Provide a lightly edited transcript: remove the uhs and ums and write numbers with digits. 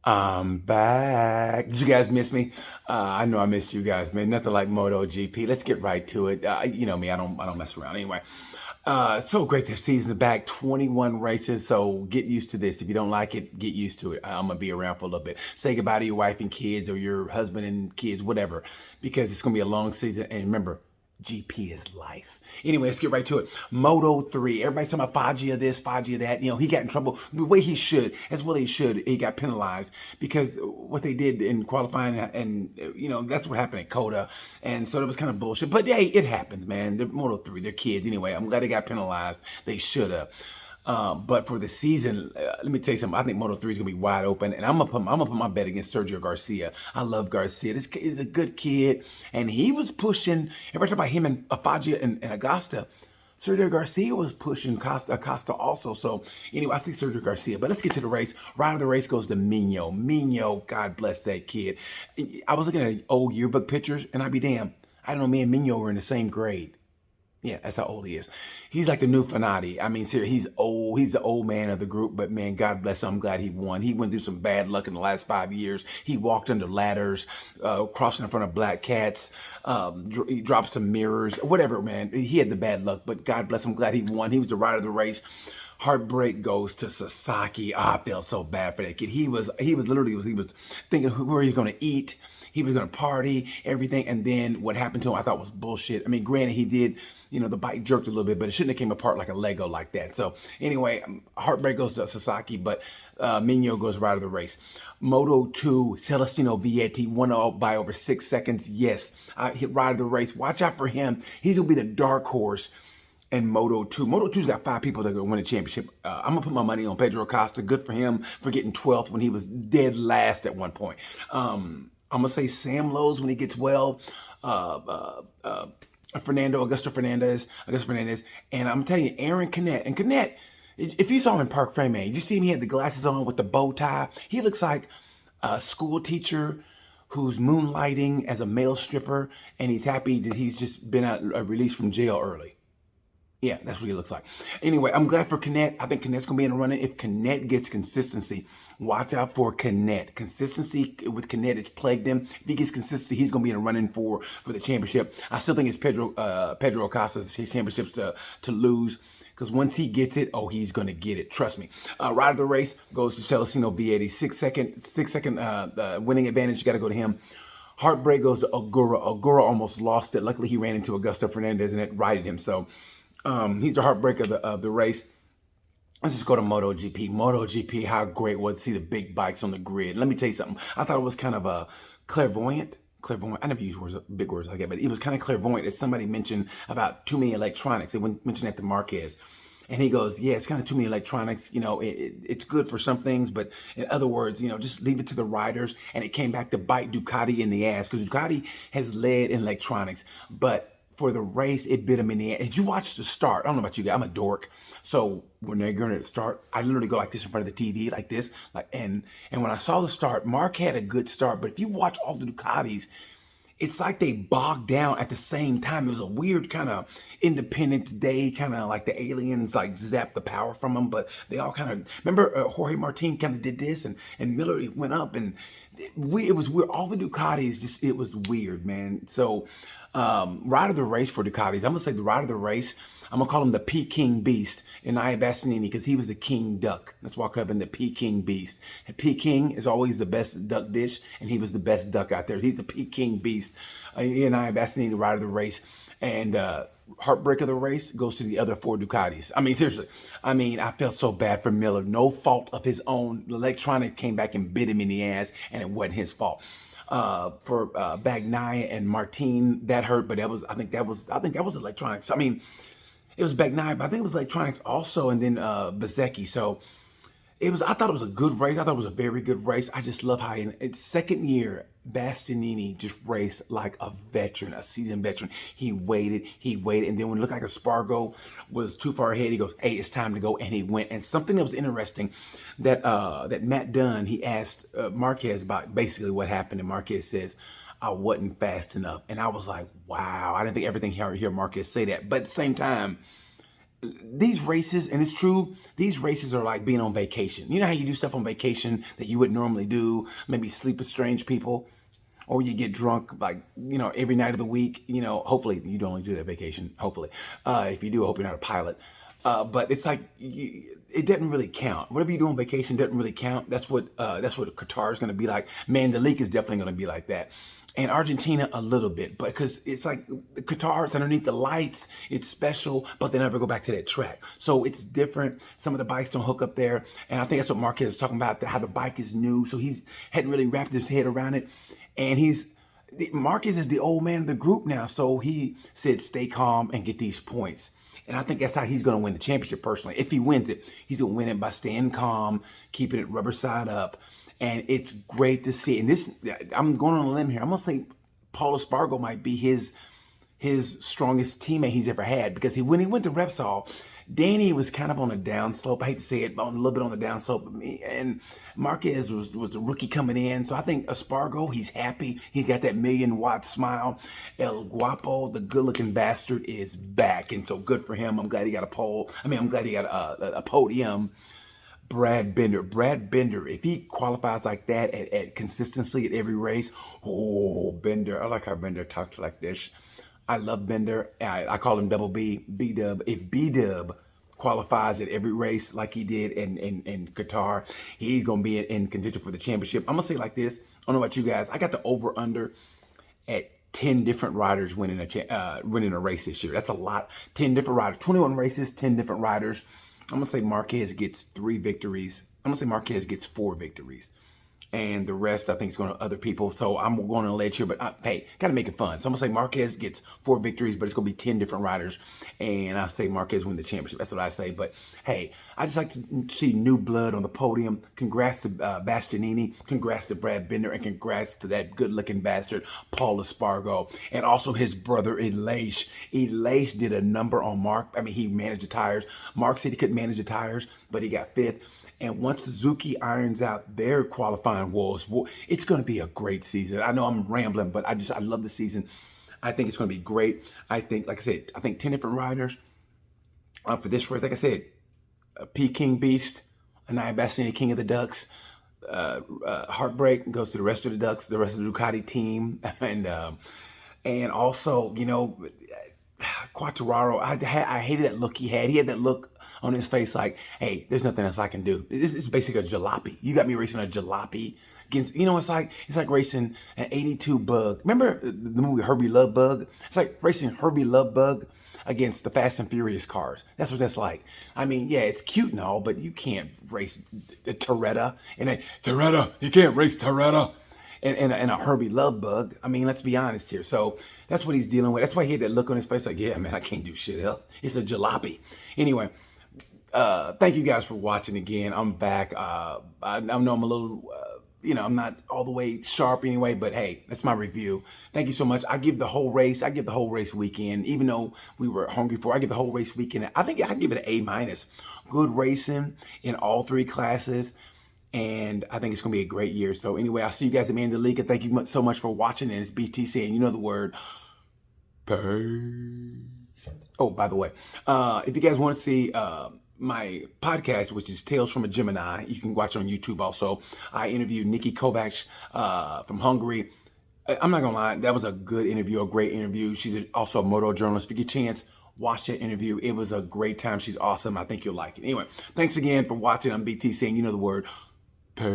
I'm back. Did you guys miss me? I know I missed you guys, man. Nothing like Motogp. Let's get right to it. You know me, I don't mess around anyway. So great this season back, 21 races. So get used to this. If you don't like it, get used to it. I'm gonna be around for a little bit. Say goodbye to your wife and kids, or your husband and kids, whatever, because it's gonna be a long season. And remember, GP is life. Anyway, let's get right to it. Moto 3. Everybody's talking about Foggia this, Foggia that. You know, he got in trouble the way he should, as well he should. He got penalized because what they did in qualifying, and you know, that's what happened at Coda. And so it was kind of bullshit. But hey, it happens, man. They're Moto 3. They're kids. Anyway, I'm glad they got penalized. They should have. But for the season, let me tell you something. I think Moto 3 is gonna be wide open, and I'm gonna put my bet against Sergio Garcia. I love Garcia. This kid is a good kid, and he was pushing. Every time about him and Afagia and Augusta, Sergio Garcia was pushing Acosta also. So anyway, I see Sergio Garcia. But let's get to the race. Rider of the race goes to Mino. Mino, God bless that kid. I was looking at old yearbook pictures, and I'd be damned. I don't know. Me and Mino were in the same grade. Yeah, that's how old he is. He's like the new Fanati. I mean, seriously, he's old. He's the old man of the group, but man, God bless him. I'm glad he won. He went through some bad luck in the last 5 years. He walked under ladders, crossing in front of black cats. He dropped some mirrors, whatever, man. He had the bad luck, but God bless him. I'm glad he won. He was the rider of the race. Heartbreak goes to Sasaki. I felt so bad for that kid. He was thinking, who are you going to eat? He was going to party, everything. And then what happened to him, I thought was bullshit. I mean, granted, he did, you know, the bike jerked a little bit, but it shouldn't have came apart like a Lego like that. So anyway, heartbreak goes to Sasaki, but Mino goes right of the race. Moto 2, Celestino Vietti won out by over 6 seconds. Yes, I hit right of the race. Watch out for him. He's going to be the dark horse and Moto 2. Moto 2's got 5 people that are going to win a championship. I'm going to put my money on Pedro Acosta. Good for him for getting 12th when he was dead last at one point. I'm going to say Sam Lowe's when he gets well. Augusto Fernandez. And I'm telling you, Aaron Canet. And Canet, if you saw him in Park Frame, man, you see him, he had the glasses on with the bow tie. He looks like a school teacher who's moonlighting as a male stripper, and he's happy that he's just been out released from jail early. Yeah, that's what he looks like. Anyway, I'm glad for Canet. I think Canet's going to be in the running. If Canet gets consistency, watch out for Canet. Consistency with Canet, it's plagued him. If he gets consistency, he's going to be in the running for the championship. I still think it's Pedro Acosta's championships to lose. Because once he gets it, oh, he's going to get it. Trust me. Rider of the race goes to Celestino V80. 6 second winning advantage. You got to go to him. Heartbreak goes to Ogura. Ogura almost lost it. Luckily, he ran into Augusto Fernandez and it righted him. So he's the heartbreak of the race. Let's just go to MotoGP. MotoGP, how great was to see the big bikes on the grid. Let me tell you something. I thought it was kind of a clairvoyant. I never use big words like that, but it was kind of clairvoyant as somebody mentioned about too many electronics. They mentioned that to Marquez. And he goes, yeah, it's kind of too many electronics. You know, it's good for some things, but in other words, you know, just leave it to the riders. And it came back to bite Ducati in the ass because Ducati has led in electronics, but for the race, it bit him in the ass. Did you watch the start? I don't know about you guys. I'm a dork. So when they're going to start, I literally go like this in front of the TV, like this. And when I saw the start, Mark had a good start. But if you watch all the Ducatis, it's like they bogged down at the same time. It was a weird kind of Independence Day, kind of like the aliens like zapped the power from them. But they all kind of, remember Jorge Martin kind of did this and Miller went up and it was weird. All the Ducatis, just, it was weird, man. So ride of the race for Ducatis. I'm going to say the ride of the race. I'm going to call him the Peking Beast in Nia Bastianini because he was the king duck. Let's walk up in the Peking Beast. And Peking is always the best duck dish, and he was the best duck out there. He's the Peking Beast in Nia Bastianini, the ride of the race. And heartbreak of the race goes to the other 4 Ducatis. I mean, seriously. I mean, I felt so bad for Miller. No fault of his own. The electronics came back and bit him in the ass, and it wasn't his fault. For Bagnaia and Martin, that hurt, but I think that was electronics. I mean, it was Bagnaia, but I think it was electronics also, and then Bezecchi. So I thought it was a good race. I thought it was a very good race. I just love how in its second year, Bastianini just raced like a veteran, a seasoned veteran. He waited, and then when it looked like Espargo was too far ahead, he goes, hey, it's time to go, and he went. And something that was interesting that Matt Dunn, he asked Marquez about basically what happened, and Marquez says, I wasn't fast enough. And I was like, wow, I didn't think everything here Marquez say that. But at the same time, these races, and it's true, these races are like being on vacation. You know how you do stuff on vacation that you wouldn't normally do, maybe sleep with strange people, or you get drunk like, every night of the week. Hopefully you don't only do that vacation, hopefully. If you do, I hope you're not a pilot. But it's like, it doesn't really count. Whatever you do on vacation doesn't really count. That's what Qatar is going to be like. Man, the league is definitely going to be like that. And Argentina a little bit, but because it's like Qatar, it's underneath the lights, it's special, but they never go back to that track. So it's different. Some of the bikes don't hook up there. And I think that's what Marquez is talking about, how the bike is new. So he hadn't really wrapped his head around it. And Marquez is the old man of the group now. So he said, stay calm and get these points. And I think that's how he's going to win the championship personally. If he wins it, he's going to win it by staying calm, keeping it rubber side up. And it's great to see. And I'm going on a limb here. I'm going to say Paul Espargaro might be his strongest teammate he's ever had, because when he went to Repsol, Danny was kind of on a downslope. I hate to say it, but a little bit on the downslope. And Marquez was the rookie coming in. So I think Espargaro, he's happy. He's got that 1,000,000-watt smile. El Guapo, the good-looking bastard, is back. And so good for him. I'm glad he got a pole. I'm glad he got a podium. Brad Binder, if he qualifies like that at consistency at every race, Bender. I like how Bender talks like this. I love Bender. I call him Double B, B-Dub. If B-Dub qualifies at every race like he did in Qatar, he's going to be in contention for the championship. I'm going to say it like this. I don't know about you guys. I got the over-under at 10 different riders winning a race this year. That's a lot. 10 different riders. 21 races, 10 different riders. I'm going to say Marquez gets 3 victories. I'm going to say Marquez gets 4 victories. And the rest, I think, is going to other people. So I'm going on a ledge here, but hey, got to make it fun. So I'm going to say Marquez gets 4 victories, but it's going to be 10 different riders. And I say Marquez win the championship. That's what I say. But hey, I just like to see new blood on the podium. Congrats to Bastianini. Congrats to Brad Binder. And congrats to that good-looking bastard, Paul Espargaro. And also his brother, Elish. Elish did a number on Mark. He managed the tires. Mark said he couldn't manage the tires, but he got 5th. And once Suzuki irons out their qualifying woes, it's going to be a great season. I know I'm rambling, but I love the season. I think it's going to be great. I think, like I said, 10 different riders for this race. Like I said, Peking Beast, Anaya Bastianini, King of the Ducks. Heartbreak goes to the rest of the Ducks, the rest of the Ducati team. And also, Quartararo, I hated that look he had. He had that look on his face like, hey, there's nothing else I can do. This is basically a jalopy. You got me racing a jalopy against, it's like racing an 82 Bug. Remember the movie Herbie Love Bug? It's like racing Herbie Love Bug against the Fast and Furious cars. That's what that's like. Yeah, it's cute and all, but you can't race the Toretta. Toretta, you can't race Toretta. And a Herbie Love Bug. Let's be honest here. So that's what he's dealing with. That's why he had that look on his face like, yeah, man, I can't do shit else. It's a jalopy. Anyway, thank you guys for watching again. I'm back. I know I'm a little, I'm not all the way sharp anyway, but hey, that's my review. Thank you so much. I give the whole race weekend, even though we were hungry for it, I give the whole race weekend. I think I give it an A-. Good racing in all 3 classes. And I think it's going to be a great year. So anyway, I'll see you guys at the end of the league. And thank you so much for watching. And it's BTC. And you know the word. Peace. Oh, by the way, if you guys want to see my podcast, which is Tales from a Gemini, you can watch on YouTube also. I interviewed Nikki Kovacs from Hungary. I'm not going to lie. That was a good interview, a great interview. She's also a moto journalist. If you get a chance, watch that interview. It was a great time. She's awesome. I think you'll like it. Anyway, thanks again for watching. I'm BTC. And you know the word. Peace.